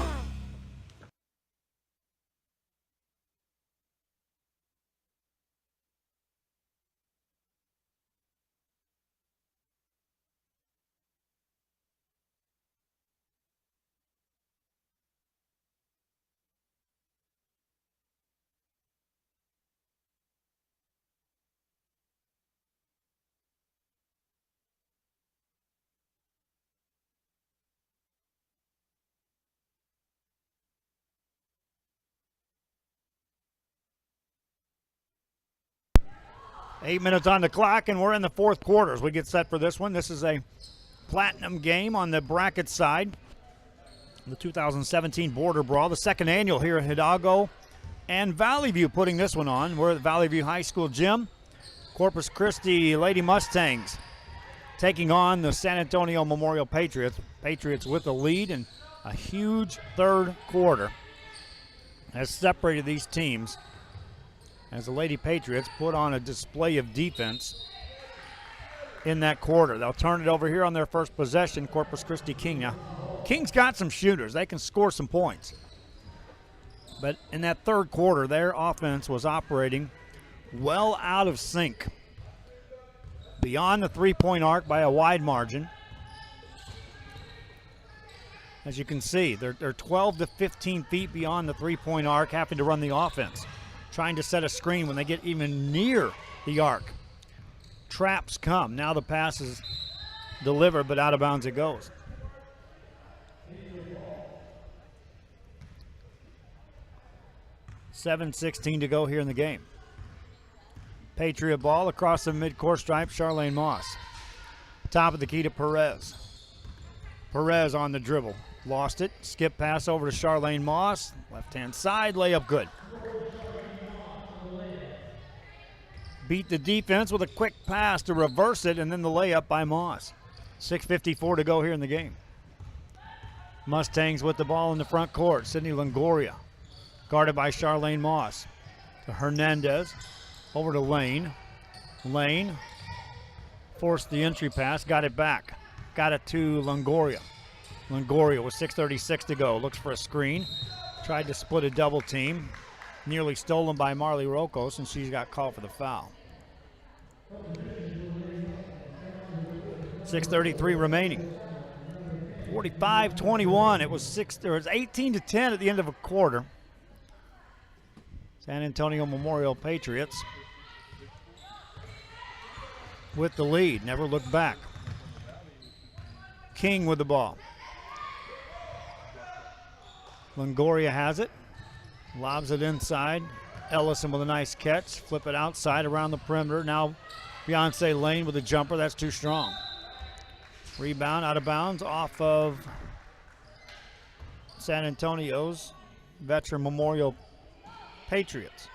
[SPEAKER 1] Eight minutes on the clock, and we're in the fourth quarter as we get set for this one. This is a platinum game on the bracket side. The 2017 Border Brawl, the second annual here at Hidalgo and Valley View putting this one on. We're at the Valley View High School gym. Corpus Christi Lady Mustangs taking on the San Antonio Memorial Patriots. Patriots with the lead, and a huge third quarter has separated these teams as the Lady Patriots put on a display of defense in that quarter. They'll turn it over here on their first possession, Corpus Christi King. Now, King's got some shooters. They can score some points. But in that third quarter, their offense was operating well out of sync. Beyond the three-point arc by a wide margin. As you can see, they're 12 to 15 feet beyond the three-point arc, having to run the offense. Trying to set a screen when they get even near the arc. Traps come. Now the pass is delivered, but out of bounds it goes. $7:16 to go here in the game. Patriot ball across the midcourt stripe, Charlene Moss. Top of the key to Perez. Perez on the dribble. Lost it. Skip pass over to Charlene Moss. Left-hand side, layup good. Beat the defense with a quick pass to reverse it, and then the layup by Moss. 6:54 to go here in the game. Mustangs with the ball in the front court. Sydney Longoria, guarded by Charlene Moss. To Hernandez, over to Lane. Lane forced the entry pass, got it back. Got it to Longoria. Longoria with 6:36 to go. Looks for a screen. Tried to split a double team. Nearly stolen by Marley Rocos, and she's got called for the foul. 6:33 remaining. 45-21. It was 18 to 10 at the end of a quarter. San Antonio Memorial Patriots with the lead. Never looked back. King with the ball. Longoria has it. Lobs it inside. Ellison with a nice catch. Flip it outside around the perimeter. Now Beyonce Lane with a jumper. That's too strong. Rebound out of bounds off of San Antonio's Veteran Memorial Patriots.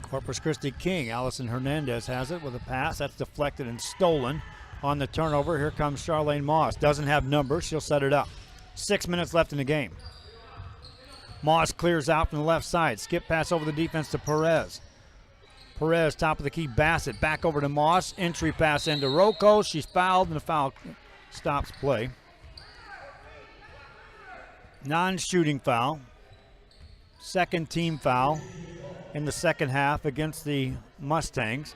[SPEAKER 1] Corpus Christi King. Allison Hernandez has it with a pass. That's deflected and stolen on the turnover. Here comes Charlene Moss. Doesn't have numbers. She'll set it up. 6 minutes left in the game. Moss clears out from the left side. Skip pass over the defense to Perez. Perez, top of the key. Bassett back over to Moss. Entry pass into Rocco. She's fouled, and the foul stops play. Non-shooting foul. Second team foul in the second half against the Mustangs.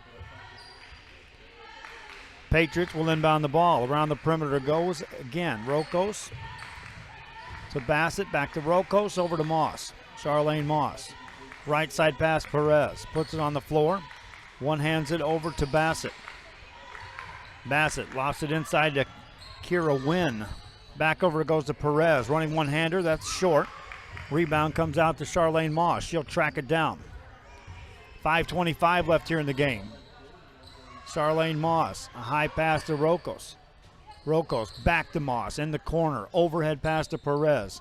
[SPEAKER 1] Patriots will inbound the ball. Around the perimeter goes again. Rocos to Bassett, back to Rocos, over to Moss. Charlene Moss. Right side pass, Perez. Puts it on the floor. One hands it over to Bassett. Bassett lofts it inside to Kira Wynn. Back over it goes to Perez. Running one-hander, that's short. Rebound comes out to Charlene Moss. She'll track it down. 5:25 left here in the game. Charlene Moss, a high pass to Rocos. Rocos back to Moss in the corner. Overhead pass to Perez.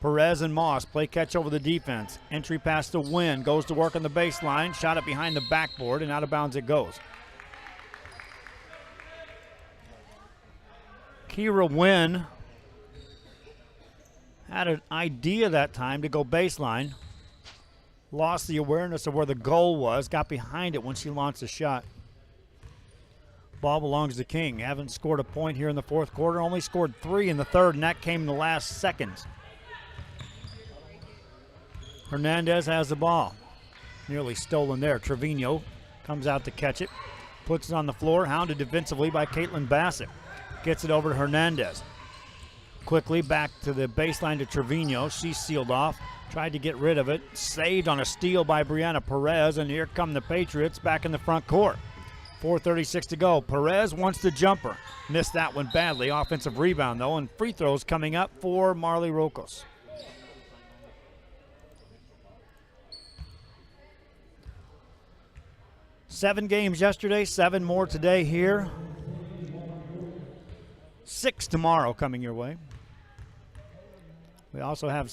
[SPEAKER 1] Perez and Moss play catch over the defense. Entry pass to Wynn. Goes to work on the baseline. Shot it behind the backboard and out of bounds it goes. Kira Wynn had an idea that time to go baseline. Lost the awareness of where the goal was. Got behind it when she launched a shot. Ball belongs to King. Haven't scored a point here in the fourth quarter. Only scored 3 in the third, and that came in the last seconds. Hernandez has the ball. Nearly stolen there. Trevino comes out to catch it. Puts it on the floor. Hounded defensively by Caitlin Bassett. Gets it over to Hernandez. Quickly back to the baseline to Trevino. She's sealed off. Tried to get rid of it. Saved on a steal by Brianna Perez. And here come the Patriots back in the front court. 4:36 to go. Perez wants the jumper. Missed that one badly. Offensive rebound, though, and free throws coming up for Marley Rocos. Seven games yesterday, 7 more today here. 6 tomorrow coming your way. We also have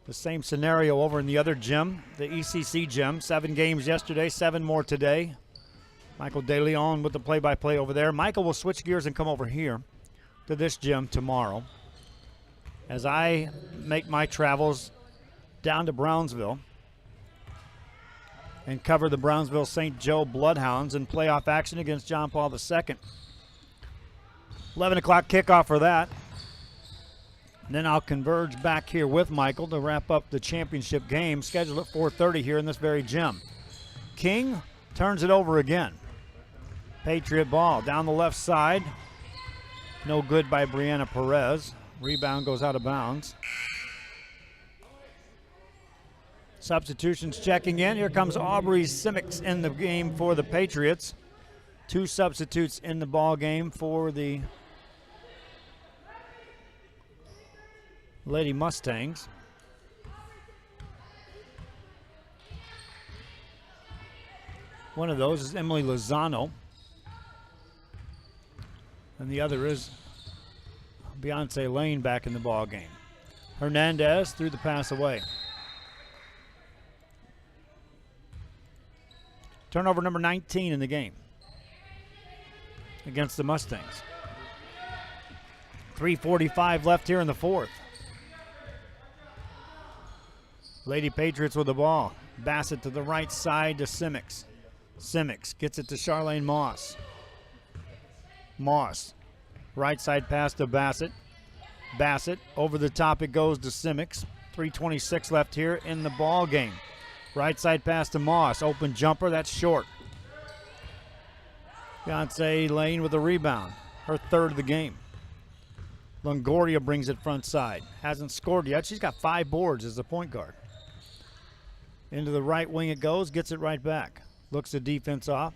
[SPEAKER 1] the same scenario over in the other gym, the ECC gym. 7 games yesterday, 7 more today. Michael DeLeon with the play-by-play over there. Michael will switch gears and come over here to this gym tomorrow as I make my travels down to Brownsville and cover the Brownsville St. Joe Bloodhounds in playoff action against John Paul II. 11 o'clock kickoff for that. And then I'll converge back here with Michael to wrap up the championship game scheduled at 4:30 here in this very gym. King turns it over again. Patriot ball down the left side. No good by Brianna Perez. Rebound goes out of bounds. Substitutions checking in. Here comes Aubrey Simics in the game for the Patriots. 2 substitutes in the ball game for the Lady Mustangs. One of those is Emily Lozano. And the other is Beyonce Lane back in the ball game. Hernandez threw the pass away. Turnover number 19 in the game against the Mustangs. 3:45 left here in the fourth. Lady Patriots with the ball. Bassett to the right side to Simics. Simics gets it to Charlene Moss. Moss, right side pass to Bassett. Bassett, over the top it goes to Simics. 3:26 left here in the ball game. Right side pass to Moss. Open jumper, that's short. Beyonce Lane with the rebound. Her third of the game. Longoria brings it front side. Hasn't scored yet. She's got 5 boards as the point guard. Into the right wing it goes, gets it right back. Looks the defense off.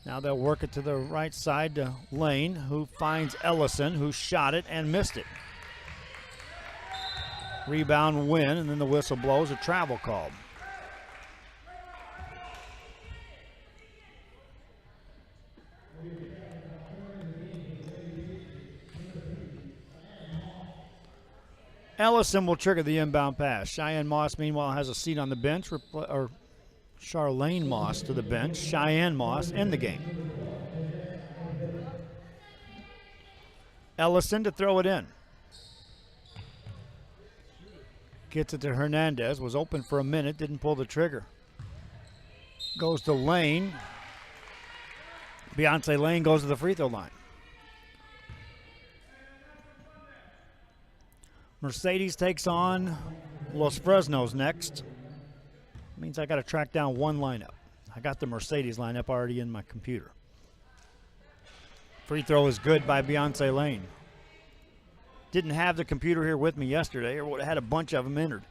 [SPEAKER 1] Now they'll work it to the right side to Lane, who finds Ellison, who shot it and missed it. Rebound win, and then the whistle blows, a travel call. Ellison will trigger the inbound pass. Cheyenne Moss, meanwhile, has a seat on the bench, or Charlene Moss to the bench. Cheyenne Moss in the game. Ellison to throw it in. Gets it to Hernandez. Was open for a minute, didn't pull the trigger. Goes to Lane. Beyonce Lane goes to the free throw line. Mercedes takes on Los Fresnos next. Means I got to track down one lineup. I got the Mercedes lineup already in my computer. Free throw is good by Beyonce Lane. Didn't have the computer here with me yesterday, or would have had a bunch of them entered.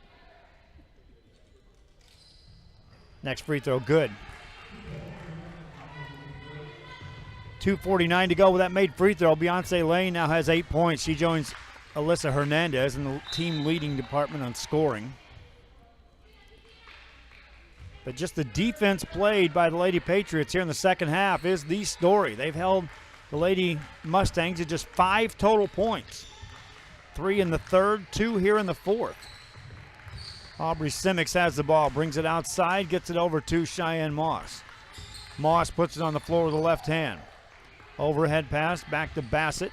[SPEAKER 1] Next free throw, good. 2:49 to go with that made free throw. Beyonce Lane now has 8 points. She joins Alyssa Hernandez in the team leading department on scoring. But just the defense played by the Lady Patriots here in the second half is the story. They've held The Lady Mustangs had just 5 total points. 3 in the third, 2 here in the fourth. Aubrey Simmons has the ball, brings it outside, gets it over to Cheyenne Moss. Moss puts it on the floor with the left hand. Overhead pass back to Bassett.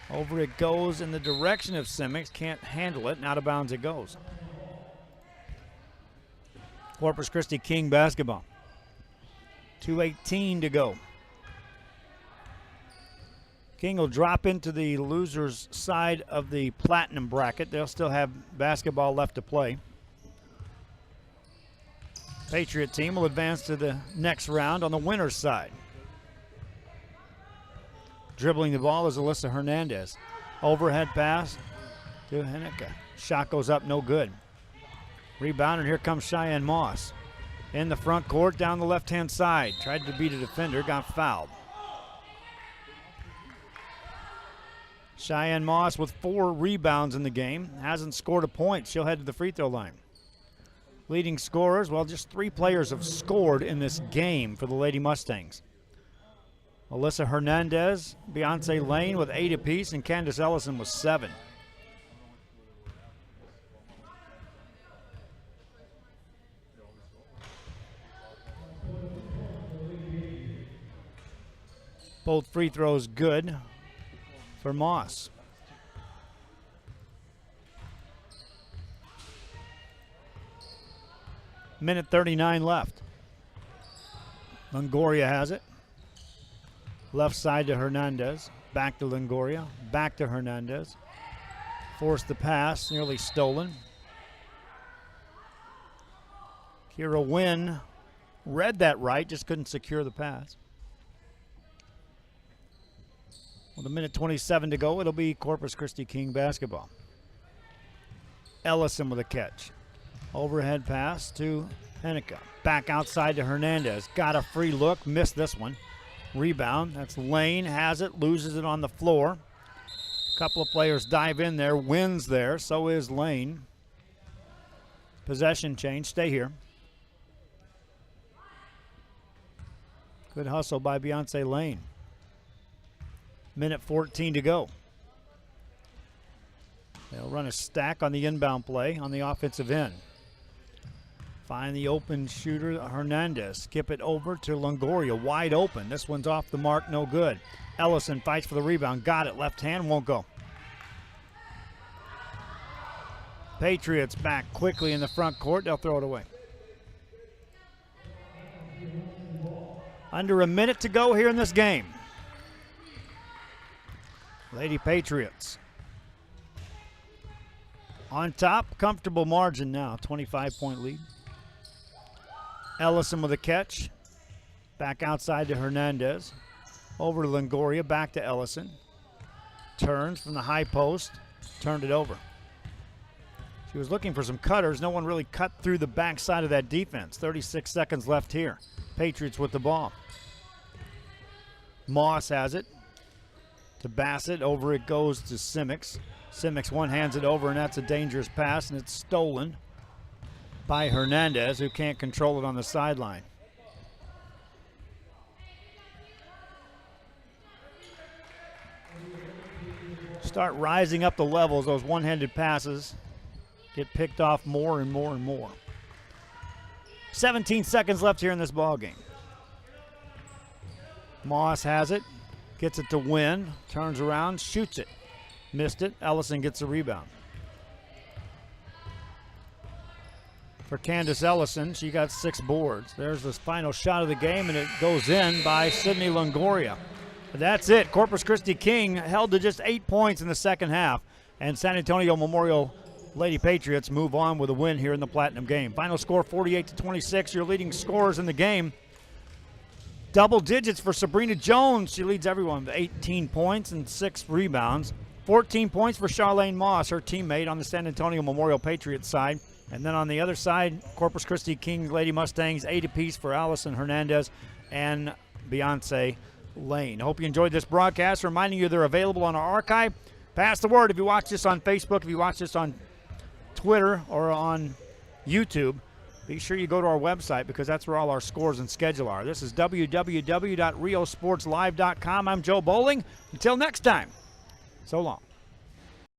[SPEAKER 1] Over it goes in the direction of Simmons. Can't handle it, and out of bounds it goes. Corpus Christi King basketball. 2:18 to go. King will drop into the loser's side of the platinum bracket. They'll still have basketball left to play. Patriot team will advance to the next round on the winner's side. Dribbling the ball is Alyssa Hernandez. Overhead pass to Hennica. Shot goes up, no good. Rebound, and here comes Cheyenne Moss. In the front court, down the left-hand side. Tried to beat a defender, got fouled. Cheyenne Moss with 4 rebounds in the game. Hasn't scored a point. She'll head to the free throw line. Leading scorers, well, just 3 players have scored in this game for the Lady Mustangs. Alyssa Hernandez, Beyonce Lane with 8 apiece, and Candace Ellison with 7. Both free throws good for Moss. Minute 39 left. Longoria has it. Left side to Hernandez. Back to Longoria. Back to Hernandez. Forced the pass, nearly stolen. Kira Wynn read that right, just couldn't secure the pass. With a minute 27 to go, it'll be Corpus Christi King basketball. Ellison with a catch. Overhead pass to Hennica. Back outside to Hernandez. Got a free look, missed this one. Rebound, that's Lane, has it, loses it on the floor. A couple of players dive in there, Wins there, so is Lane. Possession change, stay here. Good hustle by Beyonce Lane. Minute 14 to go. They'll run a stack on the inbound play on the offensive end. Find the open shooter, Hernandez. Skip it over to Longoria, wide open. This one's off the mark, no good. Ellison fights for the rebound, got it, left hand, won't go. Patriots back quickly in the front court, they'll throw it away. Under a minute to go here in this game. Lady Patriots on top, comfortable margin now, 25-point lead. Ellison with a catch. Back outside to Hernandez. Over to Longoria, back to Ellison. Turns from the high post, turned it over. She was looking for some cutters. No one really cut through the backside of that defense. 36 seconds left here. Patriots with the ball. Moss has it. To Bassett, over it goes to Simmons. Simmons one-hands it over, and that's a dangerous pass, and it's stolen by Hernandez, who can't control it on the sideline. Start rising up the levels. Those one-handed passes get picked off more and more and more. 17 seconds left here in this ball game. Moss has it. Gets it to Wynn, turns around, shoots it. Missed it. Ellison gets the rebound. For Candace Ellison, she got 6 boards. There's this final shot of the game, and it goes in by Sydney Longoria. That's it. Corpus Christi King held to just 8 points in the second half, and San Antonio Memorial Lady Patriots move on with a win here in the Platinum game. Final score 48-26. Your leading scorers in the game. Double digits for Sabrina Jones. She leads everyone with 18 points and 6 rebounds. 14 points for Charlene Moss, her teammate on the San Antonio Memorial Patriots side. And then on the other side, Corpus Christi King Lady Mustangs, 8 apiece for Allison Hernandez and Beyonce Lane. Hope you enjoyed this broadcast. Reminding you they're available on our archive. Pass the word if you watch this on Facebook, if you watch this on Twitter or on YouTube. be sure you go to our website because that's where all our scores and schedule are. This is www.riosportslive.com. I'm Joe Bowling. Until next time, so long.